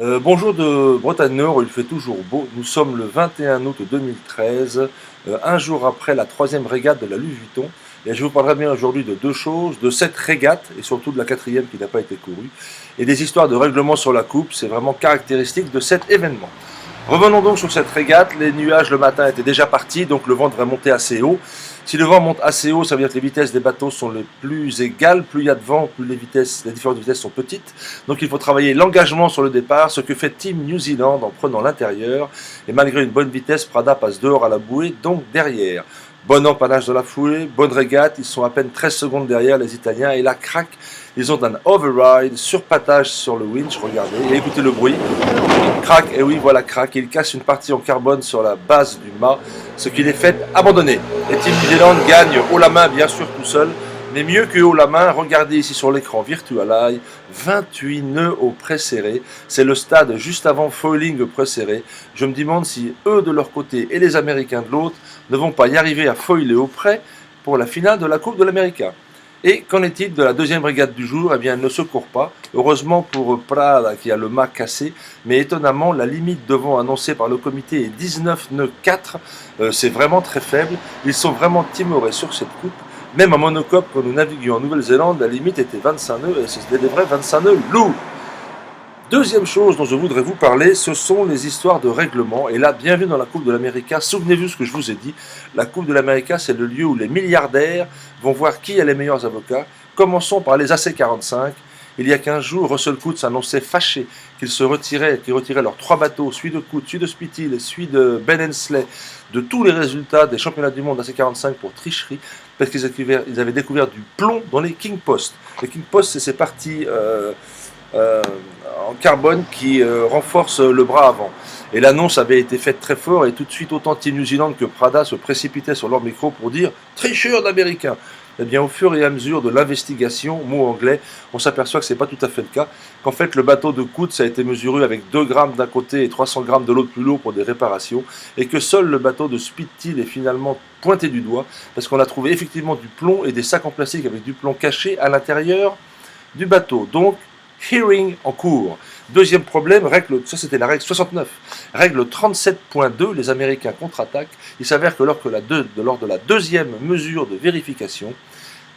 Bonjour de Bretagne Nord, il fait toujours beau. Nous sommes le 21 août 2013, un jour après la troisième régate de la Louis Vuitton. Et je vous parlerai bien aujourd'hui de deux choses, de cette régate et surtout de la quatrième qui n'a pas été courue, et des histoires de règlement sur la coupe. C'est vraiment caractéristique de cet événement. Revenons donc sur cette régate. Les nuages le matin étaient déjà partis, donc le vent devrait monter assez haut. Si le vent monte assez haut, ça veut dire que les vitesses des bateaux sont les plus égales. Plus il y a de vent, plus les différentes vitesses sont petites. Donc il faut travailler l'engagement sur le départ, ce que fait Team New Zealand en prenant l'intérieur. Et malgré une bonne vitesse, Prada passe dehors à la bouée, donc derrière. Bon empannage de la foulée, bonne régate, ils sont à peine 13 secondes derrière les Italiens, et là, crac, ils ont un override, surpatage sur le winch, regardez, et écoutez le bruit, crac, et oui, voilà, crac, il casse une partie en carbone sur la base du mât, ce qui les fait abandonner. Et Team New Zealand gagne haut la main, bien sûr, tout seul, mais mieux que haut la main, regardez ici sur l'écran Virtual Eye, 28 nœuds au près serré, c'est le stade juste avant foiling près serré. Je me demande si eux de leur côté et les Américains de l'autre ne vont pas y arriver à foiler au près pour la finale de la Coupe de l'Amérique. Et qu'en est-il de la deuxième régate du jour? Eh bien, elle ne se court pas. Heureusement pour Prada qui a le mât cassé, mais étonnamment, la limite de vent annoncée par le comité est 19 nœuds 4. C'est vraiment très faible. Ils sont vraiment timorés sur cette coupe. Même en monocoque, quand nous naviguions en Nouvelle-Zélande, la limite était 25 nœuds et c'était des vrais 25 nœuds lourds. Deuxième chose dont je voudrais vous parler, ce sont les histoires de règlement. Et là, bienvenue dans la Coupe de l'Amérique. Souvenez-vous ce que je vous ai dit. La Coupe de l'Amérique, c'est le lieu où les milliardaires vont voir qui a les meilleurs avocats. Commençons par les AC-45. Il y a 15 jours, Russell Coutts annonçait fâché qu'ils retiraient leurs trois bateaux, celui de Coutts, celui de Spithill et celui de Ben Hensley, de tous les résultats des championnats du monde AC-45 pour tricherie, parce qu'ils avaient découvert du plomb dans les King Post. Les King Post, c'est ces parties en carbone qui renforcent le bras avant. Et l'annonce avait été faite très fort, et tout de suite, autant Team New Zealand que Prada se précipitaient sur leur micro pour dire « tricheur d'Américains ». Eh bien, au fur et à mesure de l'investigation, mot anglais, on s'aperçoit que ce n'est pas tout à fait le cas, qu'en fait, le bateau de Coutts a été mesuré avec 2 grammes d'un côté et 300 grammes de l'autre plus lourd pour des réparations, et que seul le bateau de Spithill est finalement pointé du doigt, parce qu'on a trouvé effectivement du plomb et des sacs en plastique avec du plomb caché à l'intérieur du bateau. Donc, hearing en cours. Deuxième problème, ça c'était la règle 69. Règle 37.2, les Américains contre-attaquent. Il s'avère que lors de la deuxième mesure de vérification,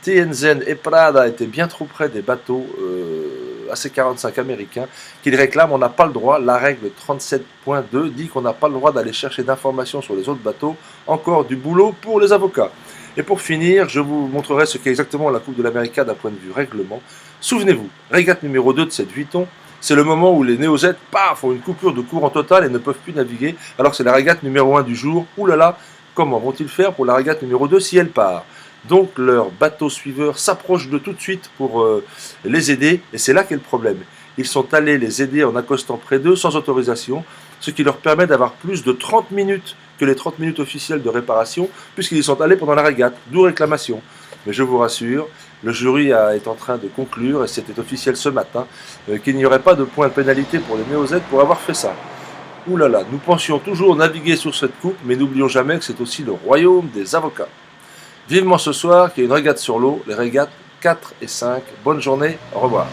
TNZ et Prada étaient bien trop près des bateaux AC-45 américains qu'ils réclament. On n'a pas le droit. La règle 37.2 dit qu'on n'a pas le droit d'aller chercher d'informations sur les autres bateaux. Encore du boulot pour les avocats. Et pour finir, je vous montrerai ce qu'est exactement la Coupe de l'Amérique d'un point de vue règlement. Souvenez-vous, régate numéro 2 de cette Vuitton, c'est le moment où les Néo-Z, font une coupure de courant totale et ne peuvent plus naviguer, alors que c'est la régate numéro 1 du jour. Ouh là là, comment vont-ils faire pour la régate numéro 2 si elle part? Donc leur bateau suiveur s'approche de tout de suite pour les aider, et c'est là qu'est le problème. Ils sont allés les aider en accostant près d'eux sans autorisation, ce qui leur permet d'avoir plus de 30 minutes que les 30 minutes officielles de réparation, puisqu'ils y sont allés pendant la régate, d'où réclamation. Mais je vous rassure, le jury est en train de conclure, et c'était officiel ce matin, qu'il n'y aurait pas de point de pénalité pour les Néo-Z pour avoir fait ça. Ouh là là, nous pensions toujours naviguer sur cette coupe, mais n'oublions jamais que c'est aussi le royaume des avocats. Vivement ce soir qu'il y ait une régate sur l'eau, les régates 4 et 5. Bonne journée, au revoir.